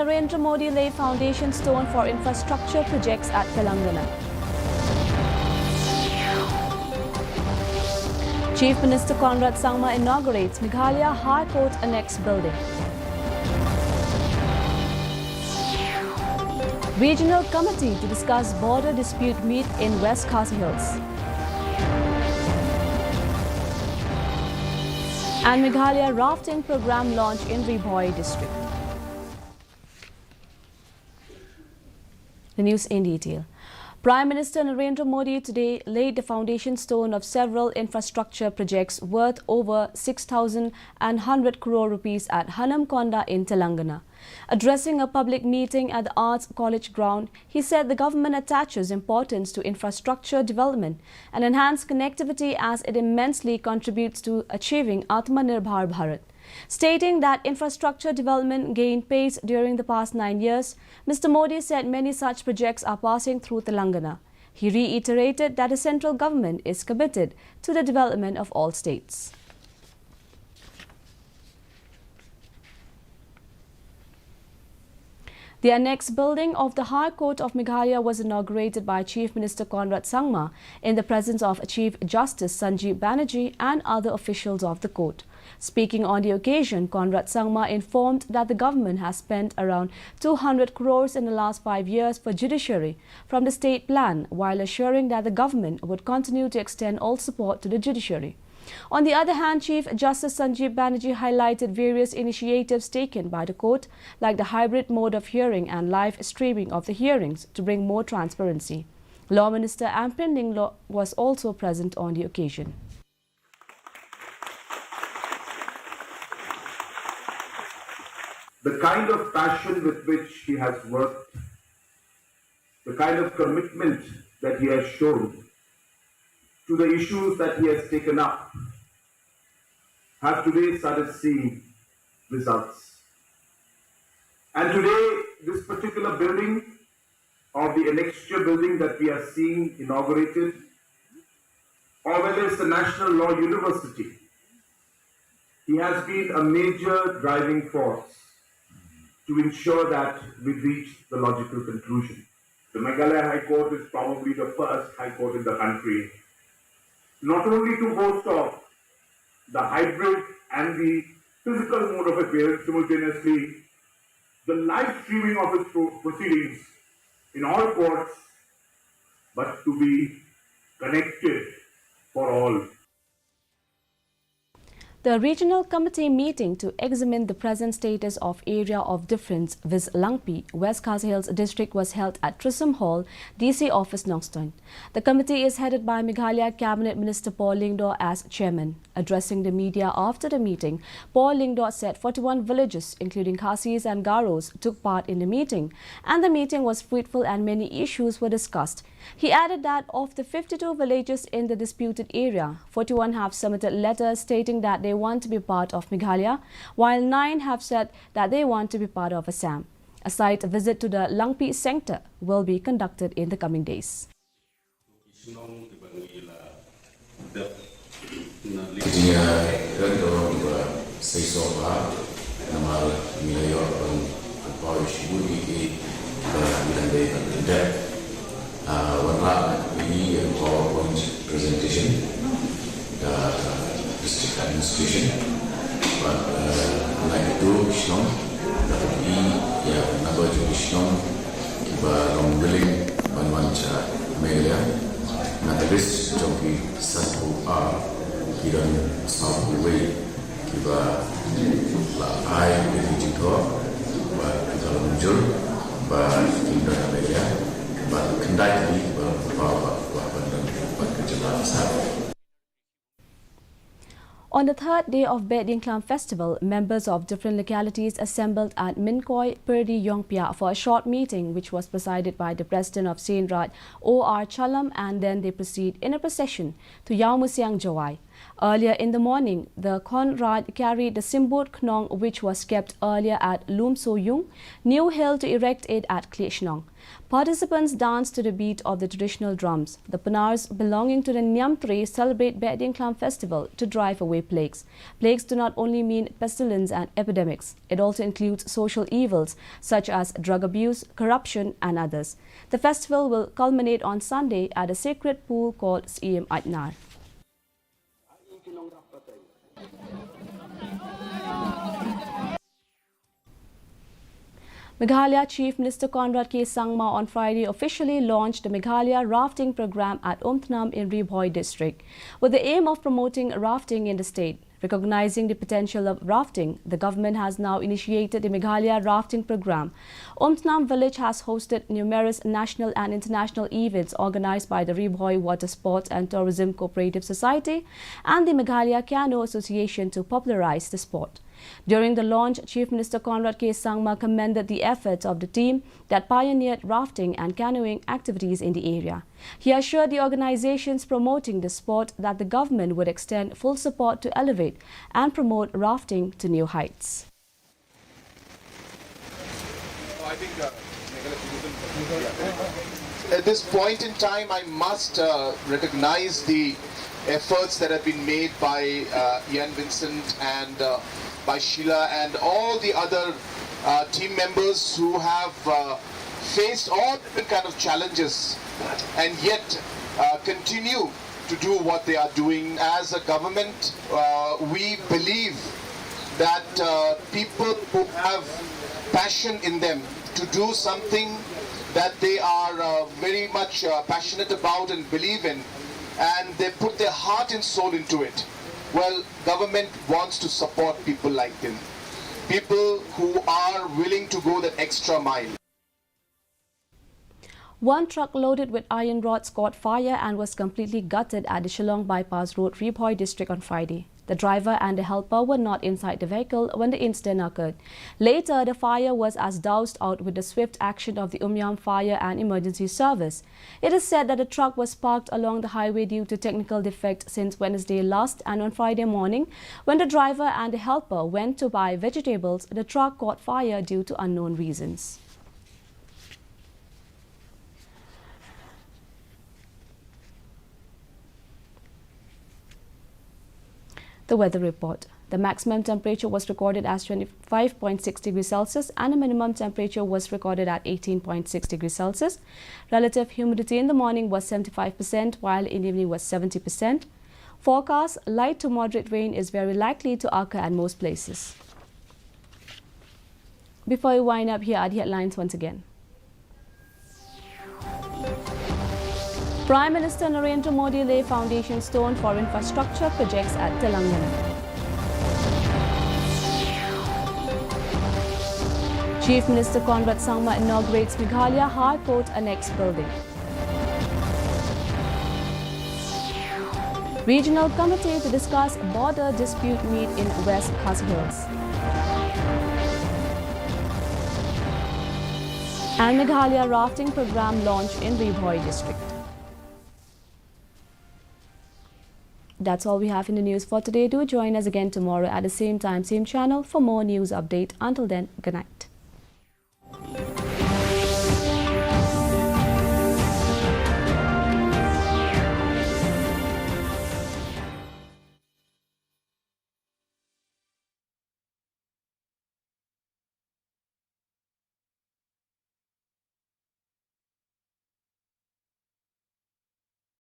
Narendra Modi lay foundation stone for infrastructure projects at Telangana. Chief Minister Conrad Sangma inaugurates Meghalaya High Court Annex building. Regional committee to discuss border dispute meet in West Khasi Hills. And Meghalaya rafting program launch in Ribhoi district. The news in detail. Prime Minister Narendra Modi today laid the foundation stone of several infrastructure projects worth over 6,100 crore rupees at Hanamkonda in Telangana. Addressing a public meeting at the Arts College ground, he said the government attaches importance to infrastructure development and enhanced connectivity as it immensely contributes to achieving Atmanirbhar Bharat. Stating that infrastructure development gained pace during the past 9 years, Mr. Modi said many such projects are passing through Telangana. He reiterated that the central government is committed to the development of all states. The annex building of the High Court of Meghalaya was inaugurated by Chief Minister Conrad Sangma in the presence of Chief Justice Sanjeev Banerjee and other officials of the court. Speaking on the occasion, Conrad Sangma informed that the government has spent around 200 crores in the last 5 years for judiciary from the state plan, while assuring that the government would continue to extend all support to the judiciary. On the other hand, Chief Justice Sanjeev Banerjee highlighted various initiatives taken by the court, like the hybrid mode of hearing and live streaming of the hearings to bring more transparency. Law Minister Ampending Law was also present on the occasion. The kind of passion with which he has worked, the kind of commitment that he has shown to the issues that he has taken up, have today started seeing results. And today, this particular building, or the annexure building that we are seeing inaugurated, or whether it's the National Law University, he has been a major driving force to ensure that we reach the logical conclusion. The Meghalaya High Court is probably the first High Court in the country, not only to boast of the hybrid and the physical mode of appearance simultaneously, the live streaming of its proceedings in all courts, but to be connected for all. The regional committee meeting to examine the present status of area of difference with Langpi, West Khasi Hills district was held at Trisum Hall, DC office Nongstoin. The committee is headed by Meghalaya Cabinet Minister Paul Lyngdoh as chairman. Addressing the media after the meeting, Paul Lyngdoh said 41 villages, including Khasis and Garos, took part in the meeting, and the meeting was fruitful and many issues were discussed. He added that of the 52 villages in the disputed area, 41 have submitted letters stating that they want to be part of Meghalaya, while 9 have said that they want to be part of Assam. A site visit to the Langpi Center will be conducted in the coming days. Presentation, district administration, but like do Shillong, number to Shillong, willing Banwancha Meghalaya, and the list Joki Satu are given South Way, Kiba I with Jito, but Kalamjur, but Meghalaya, but Kandaki, On the third day of Shillong Festival, members of different localities assembled at Minkoi Perdi Yongpia for a short meeting which was presided by the president of Sainrat O.R. Chalam, and then they proceed in a procession to Yaumusiang Jawai. Earlier in the morning, the Conrad carried the Simbur Knong which was kept earlier at Lum So Yung, New Hill to erect it at Kleshnong. Participants dance to the beat of the traditional drums. The Panars belonging to the Nyamtre celebrate Shillong Festival to drive away plagues. Plagues do not only mean pestilence and epidemics. It also includes social evils such as drug abuse, corruption and others. The festival will culminate on Sunday at a sacred pool called Siem Atnar. Meghalaya Chief Minister Conrad K. Sangma on Friday officially launched the Meghalaya Rafting program at Umthnam in Ribhoi district, with the aim of promoting rafting in the state. Recognizing the potential of rafting, the government has now initiated the Meghalaya Rafting program. Umthnam village has hosted numerous national and international events organized by the Ribhoi Water Sports and Tourism Cooperative Society and the Meghalaya Canoe Association to popularize the sport. During the launch, Chief Minister Conrad K. Sangma commended the efforts of the team that pioneered rafting and canoeing activities in the area. He assured the organizations promoting the sport that the government would extend full support to elevate and promote rafting to new heights. At this point in time, I must recognize the efforts that have been made by Ian Vincent and by Sheila and all the other team members who have faced all different kind of challenges and yet continue to do what they are doing. As a government, we believe that people who have passion in them to do something that they are very much passionate about and believe in, and they put their heart and soul into it. Well, government wants to support people like them, people who are willing to go that extra mile. One truck loaded with iron rods caught fire and was completely gutted at the Shillong Bypass Road, Ribhoi district on Friday. The driver and the helper were not inside the vehicle when the incident occurred. Later, the fire was doused out with the swift action of the Umyam Fire and Emergency Service. It is said that the truck was parked along the highway due to technical defect since Wednesday last, and on Friday morning, when the driver and the helper went to buy vegetables, the truck caught fire due to unknown reasons. The weather report. The maximum temperature was recorded as 25.6 degrees Celsius and the minimum temperature was recorded at 18.6 degrees Celsius. Relative humidity in the morning was 75%, while in the evening was 70%. Forecast: light to moderate rain is very likely to occur at most places. Before we wind up, here are the headlines once again. Prime Minister Narendra Modi lay foundation stone for infrastructure projects at Telangana. Chief Minister Conrad Sangma inaugurates Meghalaya High Court Annex building. Regional Committee to discuss border dispute meet in West Khas Hills. And Meghalaya Rafting program launched in Ribhoi district. That's all we have in the news for today. Do join us again tomorrow at the same time, same channel for more news update. Until then, good night.